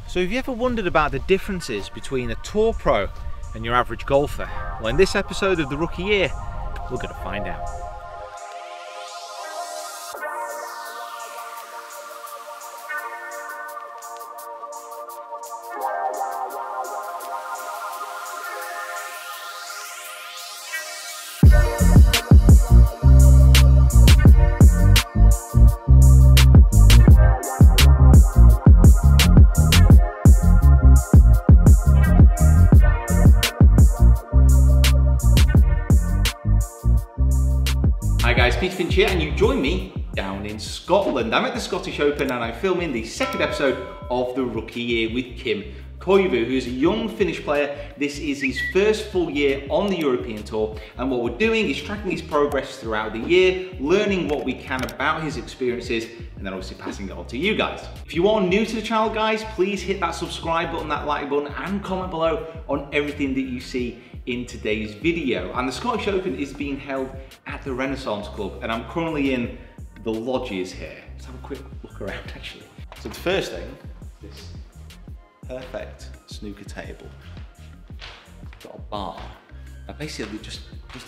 So have you ever wondered about the differences between a tour pro and your average golfer? Well, in this episode of the Rookie Year, we're going to find out. Hi guys, Peter Finch here, and you join me down in Scotland. I'm at the Scottish Open and I'm filming the second episode of the Rookie Year with Kim Koivu, who's a young Finnish player. This is his first full year on the European Tour, and what we're doing is tracking his progress throughout the year, learning what we can about his experiences, and then obviously passing it on to you guys. If you are new to the channel, guys, please hit that subscribe button, that like button, and comment below on everything that you see in today's video. And the Scottish Open is being held at the Renaissance Club, and I'm currently in the lodges here. Let's have a quick look around actually. So the first thing, this perfect snooker table. Got a bar. Now basically just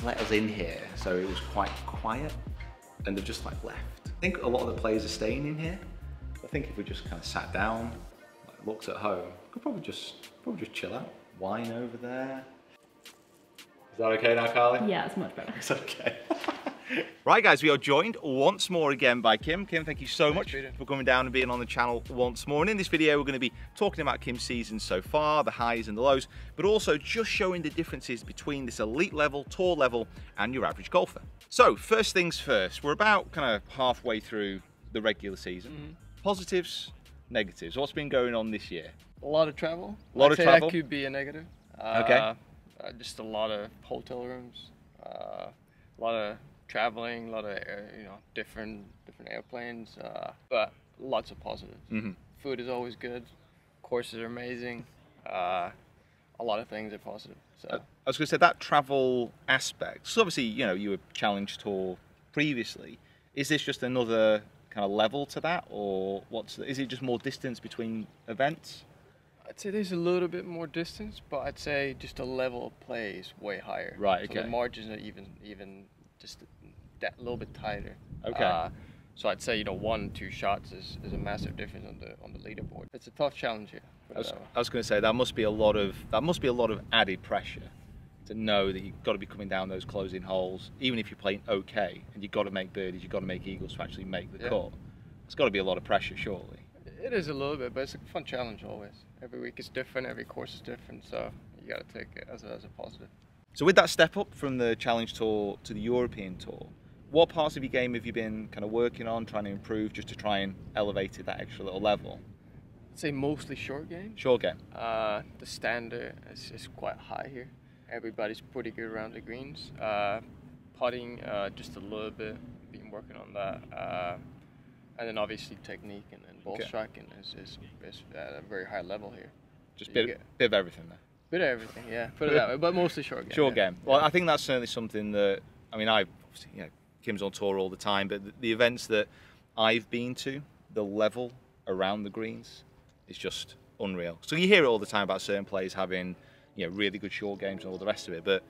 let us in here, so it was quite quiet, and they've just like left. I think a lot of the players are staying in here. I think if we just kind of sat down, like looked at home, could probably just chill out. Wine over there. Is that okay now, Carly? Yeah, it's much better. It's okay. Right guys, we are joined once more again by Kim. Kim, thank you so much for coming down and being on the channel once more. And in this video, we're going to be talking about Kim's season so far, the highs and the lows, but also just showing the differences between this elite level, tour level, and your average golfer. So first things first, we're about kind of halfway through the regular season. Positives, negatives. What's been going on this year? A lot of travel. A lot of travel? That could be a negative. Okay. Just a lot of hotel rooms, a lot of traveling, a lot of different airplanes, but lots of positives. Food is always good, courses are amazing, a lot of things are positive. So I was going to say that travel aspect. So obviously, you were Challenge Tour previously. Is this just another kind of level to that, or is it just more distance between events? I'd say there's a little bit more distance, but I'd say just the level of play is way higher. Right. Okay. So the margins are even just that little bit tighter. Okay. So I'd say 1-2 shots is a massive difference on the leaderboard. It's a tough challenge here. I was going to say that must be a lot of added pressure to know that you've got to be coming down those closing holes, even if you're playing okay, and you've got to make birdies, you've got to make eagles to actually make the cut. It's got to be a lot of pressure, surely. It is a little bit, but it's a fun challenge always. Every week is different, every course is different, so you got to take it as a positive. So with that step up from the Challenge Tour to the European Tour, what parts of your game have you been kind of working on, trying to improve, just to try and elevate it that extra little level? I'd say mostly short game. Short game. The standard is quite high here. Everybody's pretty good around the greens. Putting just a little bit, been working on that. And then obviously technique and ball striking is at a very high level here. Just bit of everything there. Bit of everything, yeah. Put it that way, but mostly short game. Short game. Well, I think that's certainly something that, Kim's on tour all the time, but the events that I've been to, the level around the greens is just unreal. So you hear it all the time about certain players having, really good short games and all the rest of it, but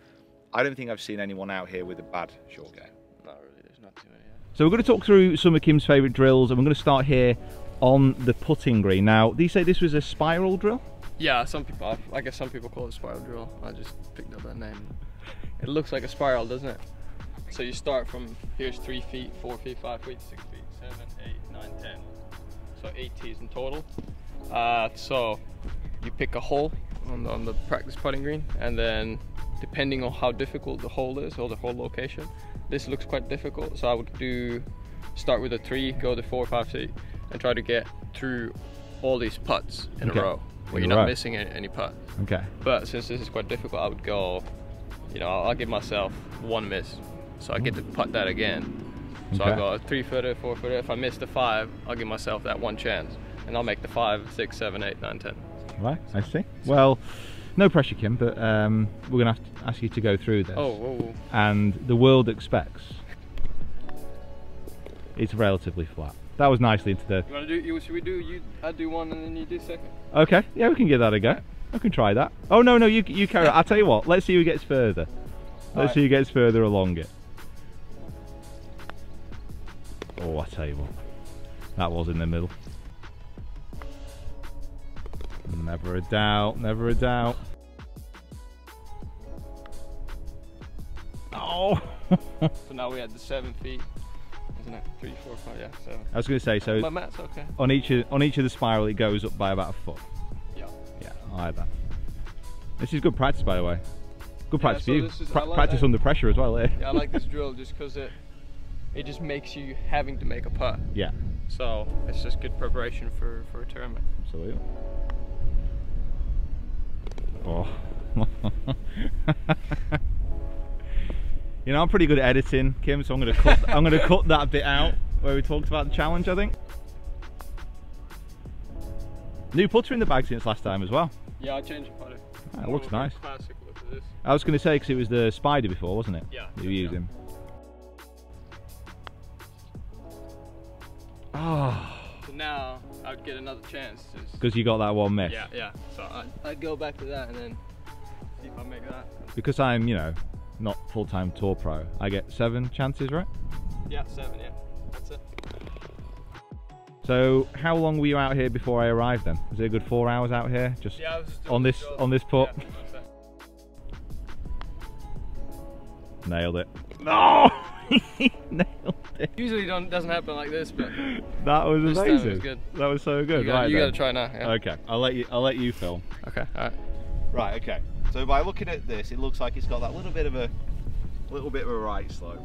I don't think I've seen anyone out here with a bad short game. Not really, there's not too many. So we're going to talk through some of Kim's favourite drills, and we're going to start here on the putting green. Now, do you say this was a spiral drill? Yeah, I guess some people call it spiral drill. I just picked up that name. It looks like a spiral, doesn't it? So you start from, here's 3 feet, 4 feet, 5 feet, 6 feet, 7, 8, 9, 10. So 8 tees in total. So you pick a hole on the practice putting green, and then depending on how difficult the hole is or the hole location, this looks quite difficult. So I would start with a 3, go to 4 or 5 feet, and try to get through all these putts in a row, where you're not missing any putt. Okay. But since this is quite difficult, I would go, I'll give myself 1 miss. So I get to putt that again. So I go a 3-footer, 4-footer. If I miss the 5, I'll give myself that 1 chance. And I'll make the 5, 6, 7, 8, 9, 10. Right, I see. Well, no pressure, Kim, but we're going to have to ask you to go through this. And the world expects it's relatively flat. That was nicely into the... You want to do, should we do, I do one and then you do second? Okay, yeah, we can give that a go. I can try that. Oh, no, you carry on. I'll tell you what, let's see who gets further. Let's see who gets further along it. Oh, I tell you what. That was in the middle. Never a doubt, never a doubt. Oh! So now we had the 7 feet, isn't it? 3, 4, 5, yeah, 7. I was going to say, so My math's okay. on each of the spiral it goes up by about a foot. Yeah. Yeah, I like that. This is good practice, by the way. Good practice for you. Like practice under pressure as well, eh? Yeah, I like this drill just because it just makes you having to make a putt. Yeah. So it's just good preparation for a tournament. Absolutely. Oh. You know, I'm pretty good at editing, Kim, so I'm gonna cut that bit out where we talked about the challenge, I think. New putter in the bag since last time as well. Yeah, I changed the putter. Oh, it looks nice. Classic look at this. I was gonna say because it was the Spider before, wasn't it? Yeah. You were using. Oh. So now I'd get another chance. Because you got that one miss. Yeah, yeah. So I'd go back to that and then see if I make that. Because I'm, you know, not full-time tour pro, I get 7 chances, right? Yeah, 7, yeah. That's it. So how long were you out here before I arrived then? Was it a good 4 hours out here? Just yeah, I was just on this putt? Yeah, Nailed it. No! Nailed it. Usually doesn't happen like this, but that was this amazing. time it was good. That was so good. You gotta try now. Yeah. Okay, I'll let you film. Okay, alright. Right, okay. So by looking at this, it looks like it's got that little bit of a right slope.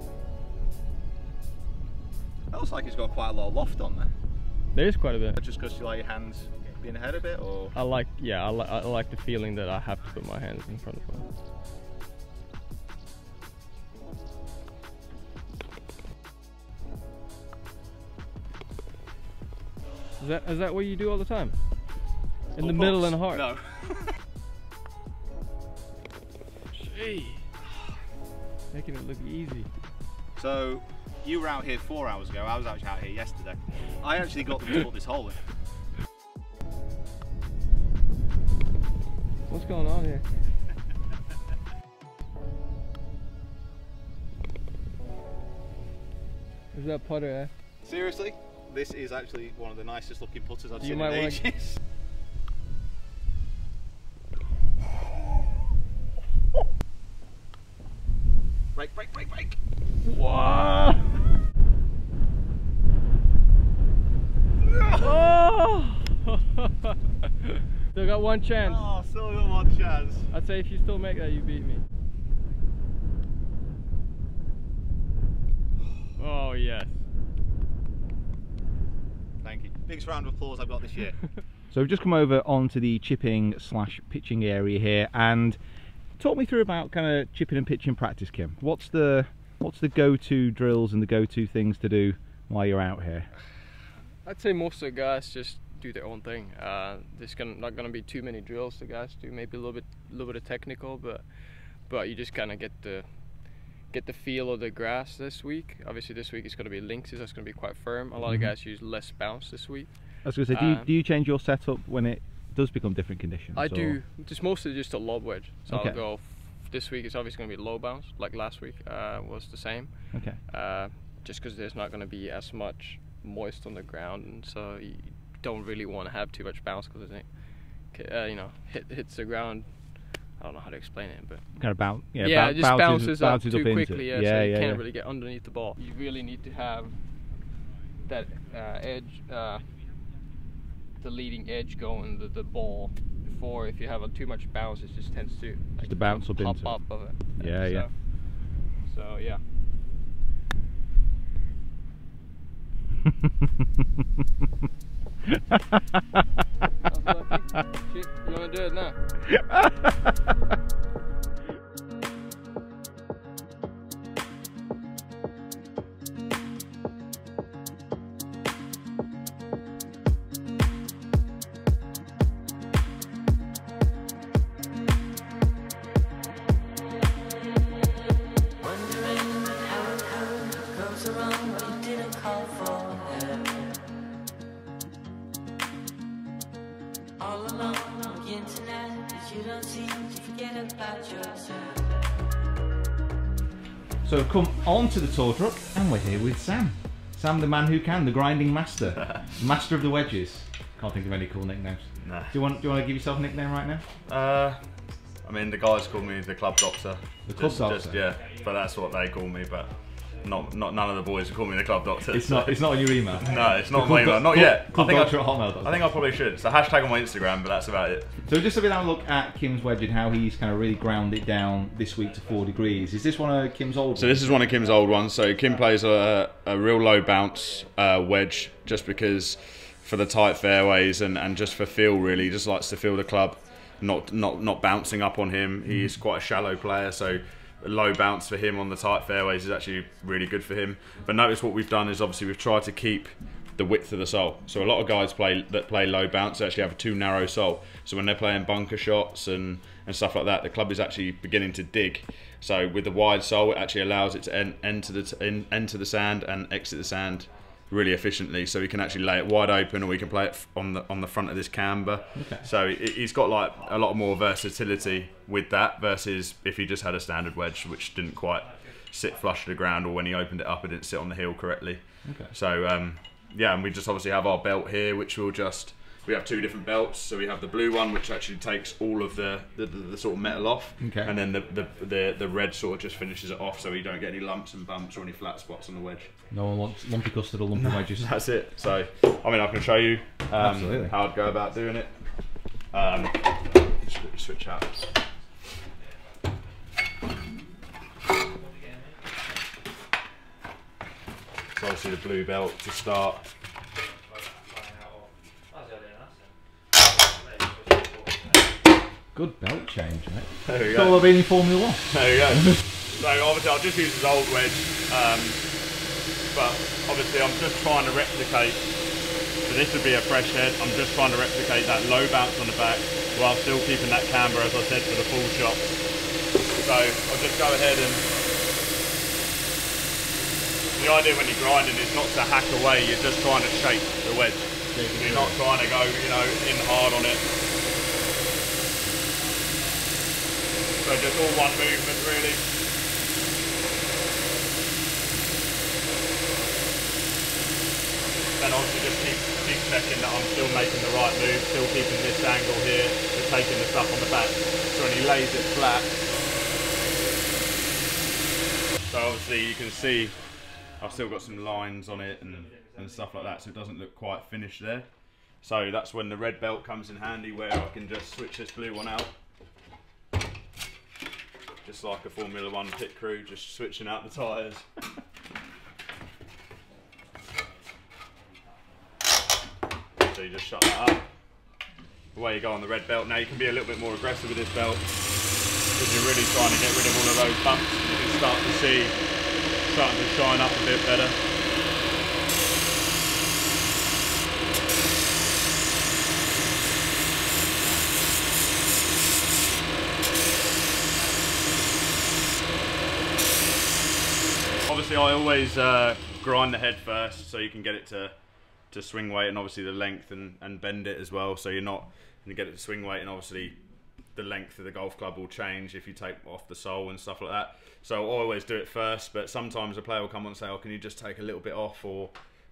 That looks like it's got quite a lot of loft on there. There is quite a bit. Just because you like your hands being ahead a bit, or? I like the feeling that I have to put my hands in front of them. Is that what you do all the time? In the middle and hard? No. Gee. Making it look easy. So, you were out here 4 hours ago, I was actually out here yesterday. I actually got them to put this hole in. What's going on here? Is that putter, eh? Seriously? This is actually one of the nicest looking putters I've You seen might in wanna- ages. Break! Wow! Oh! Still got one chance. Oh, still got one chance. I'd say if you still make that, you beat me. Oh, yes. Thank you. Biggest round of applause I've got this year. So we've just come over onto the chipping / pitching area here, and talk me through about kind of chipping and pitching practice, Kim. What's the go-to drills and the go-to things to do while you're out here? I'd say most of the guys just do their own thing. There's not gonna be too many drills the guys do. Maybe a little bit of technical, but you just kind of get the feel of the grass this week. Obviously, this week it's gonna be links, so it's gonna be quite firm. A lot of guys use less bounce this week. I was going to say, do you change your setup when it does become different conditions? I do. Just mostly just a lob wedge. So Okay. I'll go. This week it's obviously gonna be low bounce, like last week was the same. Okay. Just because there's not gonna be as much moist on the ground, and so you don't really want to have too much bounce because it, you know, hits the ground. I don't know how to explain it, but kind of bounce. Yeah, it just bounces up too into quickly. it. Yeah, so you can't really get underneath the ball. You really need to have that edge, the leading edge going the ball before. If you have too much bounce, it just tends to Just to bounce up pop into up of it. Yeah, yeah. So yeah. Shit, you wanna do it now? Wondering how it goes wrong when you didn't call for help. All alone on the internet, but you don't seem to forget about yourself. So we've come onto the tour truck and we're here with Sam. Sam, the man who can, the grinding master, master of the wedges. Can't think of any cool nicknames. No. Do you want to give yourself a nickname right now? I mean, the guys call me the club doctor. The club doctor. Yeah, but that's what they call me. But not none of the boys call me the club doctor. It's not on your email. No, it's not on my email. Not yet. Club I think doctor at hotmail.com. I think I probably should. It's a hashtag on my Instagram, but that's about it. So just a bit of a look at Kim's wedge and how he's kind of really ground it down this week to 4 degrees. Is this one of Kim's old ones? So this is one of Kim's old ones. So Kim plays a real low bounce wedge just because for the tight fairways and just for feel really. He just likes to feel the club, not bouncing up on him. He's quite a shallow player, so a low bounce for him on the tight fairways is actually really good for him. But notice what we've done is obviously we've tried to keep the width of the sole. So a lot of guys that play low bounce actually have a too narrow sole. So when they're playing bunker shots and stuff like that, the club is actually beginning to dig. So with the wide sole, it actually allows it to enter the sand and exit the sand really efficiently. So we can actually lay it wide open, or we can play it on the front of this camber. Okay. So he's got like a lot more versatility with that versus if he just had a standard wedge which didn't quite sit flush to the ground, or when he opened it up it didn't sit on the heel correctly. Okay. So yeah, and we just obviously have our belt here, which we have two different belts. So we have the blue one, which actually takes all of the sort of metal off, okay. And then the red sort of just finishes it off, so you don't get any lumps and bumps or any flat spots on the wedge. No one wants lumpy custard or lumpy wedges. That's it. So I mean, I can show you Absolutely. how I'd go about doing it. Just switch out. So obviously the blue belt to start. Good belt change, mate. There we It's go. all been in Formula 1. There we go. So obviously I'll just use his old wedge, but obviously I'm just trying to replicate, so this would be a fresh head, I'm just trying to replicate that low bounce on the back while still keeping that camber, as I said, for the full shot. So I'll just go ahead and, the idea when you're grinding is not to hack away, you're just trying to shape the wedge. You're not trying to go, in hard on it. So just all one movement really. Then obviously just keep checking that I'm still making the right move, still keeping this angle here, but taking the stuff on the back. So when he lays it flat. So obviously you can see I've still got some lines on it and stuff like that, so it doesn't look quite finished there. So that's when the red belt comes in handy, where I can just switch this blue one out. Just like a Formula 1 pit crew, just switching out the tyres. So you just shut that up. Away you go on the red belt. Now you can be a little bit more aggressive with this belt, because you're really trying to get rid of all of those bumps. You can start to see, starting to shine up a bit better. Obviously I always grind the head first, so you can get it to swing weight, and obviously the length and bend it as well, so you're not going to get it to swing weight, and obviously the length of the golf club will change if you take off the sole and stuff like that. So I always do it first, but sometimes a player will come on and say, oh, can you just take a little bit off, or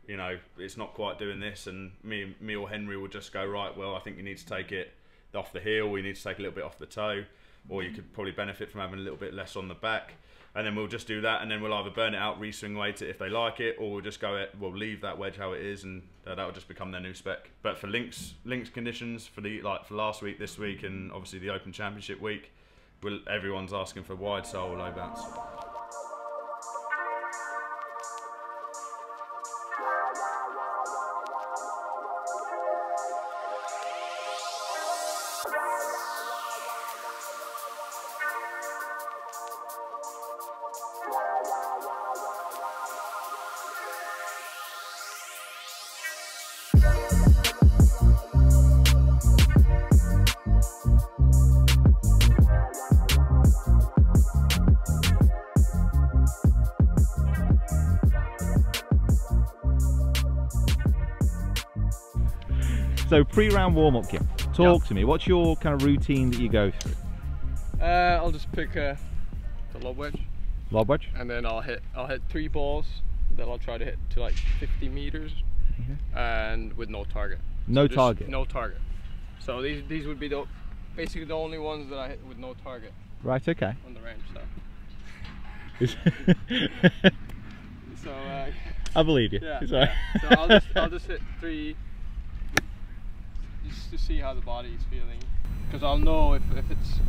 it's not quite doing this, and me or Henry will just go, right, well I think you need to take it off the heel, or you need to take a little bit off the toe, or you could probably benefit from having a little bit less on the back. And then we'll just do that, and then we'll either burn it out, re-swing weight it if they like it, or we'll just we'll leave that wedge how it is, and that will just become their new spec. But for links conditions for for last week, this week, and obviously the Open Championship week, everyone's asking for wide sole, low bounce. So pre-round warm-up, Kim. Talk to me. What's your kind of routine that you go through? I'll just pick the lob wedge, And then I'll hit 3 balls that I'll try to hit to like 50 meters, and with no target. No just target. No target. So these would be basically the only ones that I hit with no target. Right. Okay. On the range. So. I believe you. Yeah. It's all right. So I'll just hit 3, just to see how the body is feeling, because I'll know if it's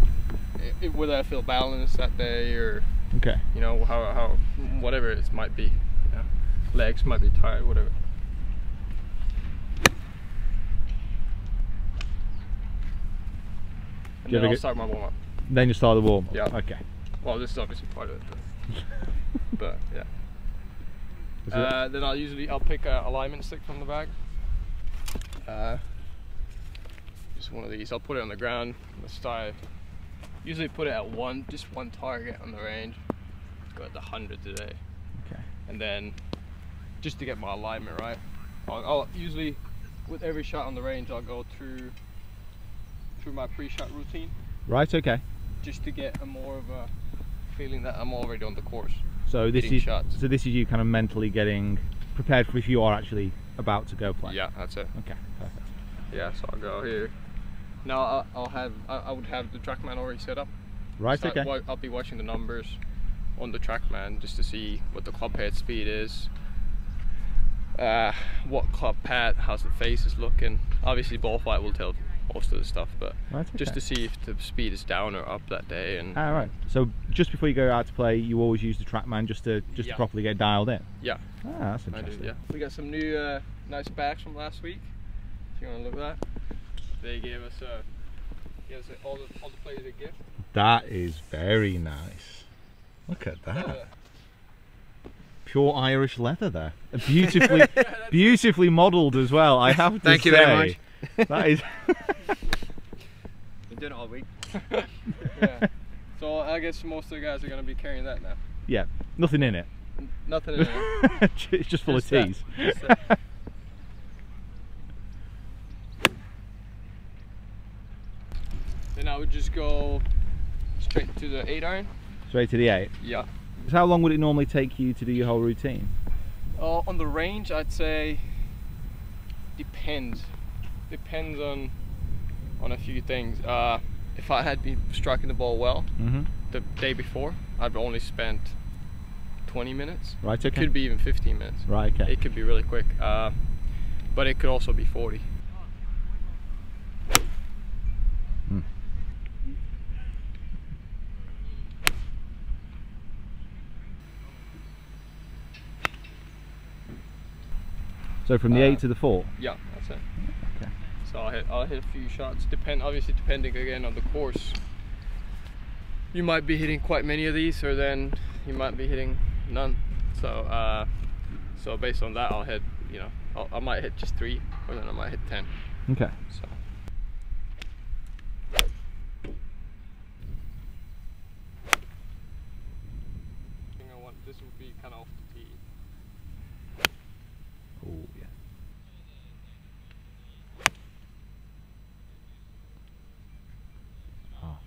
whether I feel balanced that day, or Okay. you know how whatever it might be. You know, legs might be tired, whatever. And then I'll start my warm up. Then you start the warm up. Yeah. Okay. Well, this is obviously part of it, but yeah. Then I'll pick a alignment stick from the bag. Just one of these. I'll put it on the ground. Usually put it at just one target on the range. Go at the 100 today. Okay. And then just to get my alignment right, I'll usually, with every shot on the range, I'll go through my pre-shot routine. Right. Okay. Just to get a more of a feeling that I'm already on the course. So this is shots. So this is you kind of mentally getting prepared for if you are actually about to go play. Yeah, that's it. Okay. Perfect. Yeah, so I'll go here. Now I would have the TrackMan already set up. Right. So Okay. I'll be watching the numbers on the TrackMan just to see what the club head speed is, what club pad, how's the faces looking. Obviously ball flight will tell most of the stuff, but Right, okay. just to see if the speed is down or up that day. And Right. So just before you go out to play, you always use the TrackMan just to properly get dialed in. yeah, That's I interesting. do. Yeah, we got some new nice bags from last week. If you want to look at that, they gave us all the players a gift. That is very nice. Look at that. Pure Irish leather there. Beautifully, beautifully modelled as well. I have to say. Thank you very much. That is. Been doing it all week. Yeah. So I guess most of the guys are going to be carrying that now. Yeah. Nothing in it. Nothing in it. It's just full of teas. Then I would just go straight to the 8-iron. Straight to the 8. Yeah. So how long would it normally take you to do your whole routine? On the range, I'd say depends. Depends on a few things. If I had been striking the ball well the day before, I've only spent 20 minutes. Right. Okay. It could be even 15 minutes. Right. Okay. It could be really quick, but it could also be 40. So from the 8 to the 4? Yeah, that's it. Okay. So I'll hit a few shots, obviously depending again on the course. You might be hitting quite many of these, or then you might be hitting none. So so based on that, I'll hit, you know, I might hit just 3, or then I might hit 10. Okay. So. This would be kind of off the tee. Oh yeah. Oh.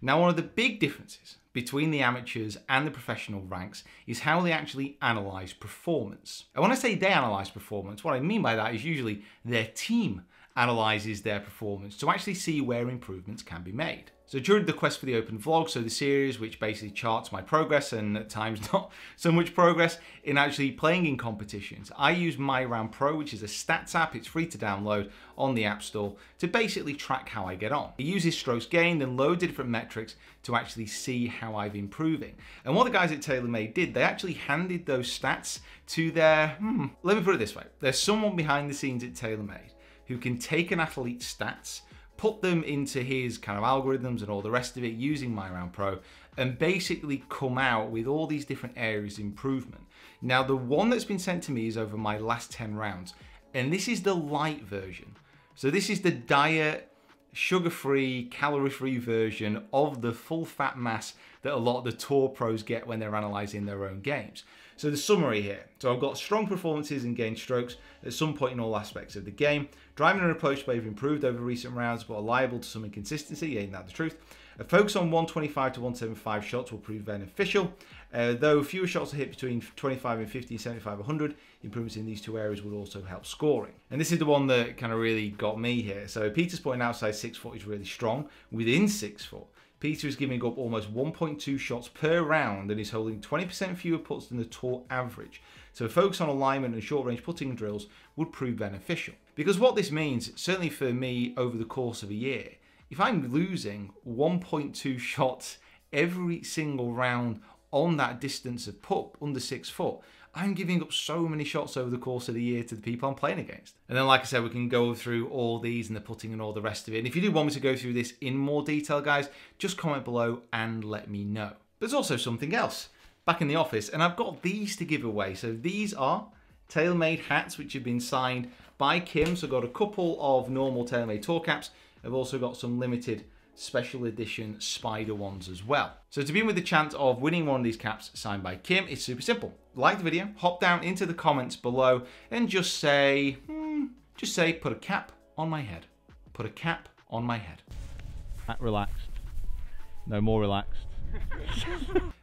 Now, one of the big differences between the amateurs and the professional ranks is how they actually analyse performance. And when I say they analyse performance, what I mean by that is usually their team analyses their performance to actually see where improvements can be made. So during the Quest for the Open vlog, so the series which basically charts my progress and at times not so much progress in actually playing in competitions, I use MyRound Pro, which is a stats app. It's free to download on the App Store to basically track how I get on. It uses strokes gained and loads of different metrics to actually see how I'm improving. And what the guys at TaylorMade did, they actually handed those stats to their, let me put it this way, there's someone behind the scenes at TaylorMade who can take an athlete's stats, put them into his kind of algorithms and all the rest of it using MyRound Pro, and basically come out with all these different areas of improvement. Now, the one that's been sent to me is over my last 10 rounds, and this is the light version. So this is the diet, sugar-free, calorie-free version of the full fat mass that a lot of the tour pros get when they're analyzing their own games. So the summary here. So I've got strong performances and gained strokes at some point in all aspects of the game. Driving and approach play have improved over recent rounds, but are liable to some inconsistency. Ain't that the truth? A focus on 125 to 175 shots will prove beneficial. Though fewer shots are hit between 25 and 50 and 75, 100, improvements in these two areas would also help scoring. And this is the one that kind of really got me here. So Peter's point outside 6 foot is really strong. Within 6 foot, Peter is giving up almost 1.2 shots per round and is holding 20% fewer putts than the tour average. So a focus on alignment and short range putting drills would prove beneficial. Because what this means, certainly for me over the course of a year, if I'm losing 1.2 shots every single round on that distance of putt under 6 foot, I'm giving up so many shots over the course of the year to the people I'm playing against. And then, like I said, we can go through all these and the putting and all the rest of it. And if you do want me to go through this in more detail, guys, just comment below and let me know. There's also something else back in the office, and I've got these to give away. So these are TaylorMade hats, which have been signed by Kim. So I've got a couple of normal TaylorMade tour caps. I've also got some limited special edition Spider ones as well. So to begin with the chance of winning one of these caps signed by Kim, it's super simple. Like the video, hop down into the comments below and just say, put a cap on my head. Put a cap on my head. Relaxed. No more relaxed.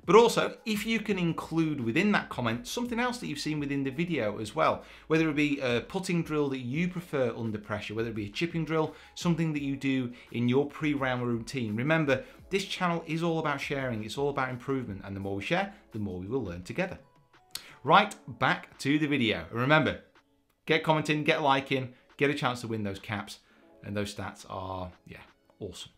But also, if you can include within that comment something else that you've seen within the video as well, whether it be a putting drill that you prefer under pressure, whether it be a chipping drill, something that you do in your pre-round routine. Remember, this channel is all about sharing, it's all about improvement, and the more we share, the more we will learn together. Right, back to the video. Remember, get commenting, get liking, get a chance to win those caps, and those stats are, yeah, awesome.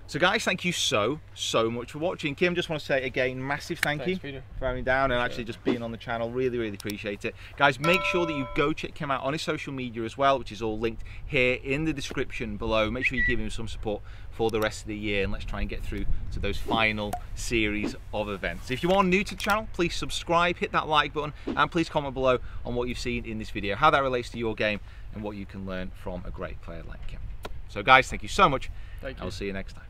So guys, thank you so much for watching. Kim, just want to say again, massive thank you Peter. for having me down and actually just being on the channel. Really appreciate it. Guys, make sure that you go check Kim out on his social media as well, which is all linked here in the description below. Make sure you give him some support for the rest of the year, and let's try and get through to those final series of events. If you are new to the channel, please subscribe, hit that like button, and please comment below on what you've seen in this video, how that relates to your game, and what you can learn from a great player like Kim. So guys, thank you so much. Thank you. I'll see you next time.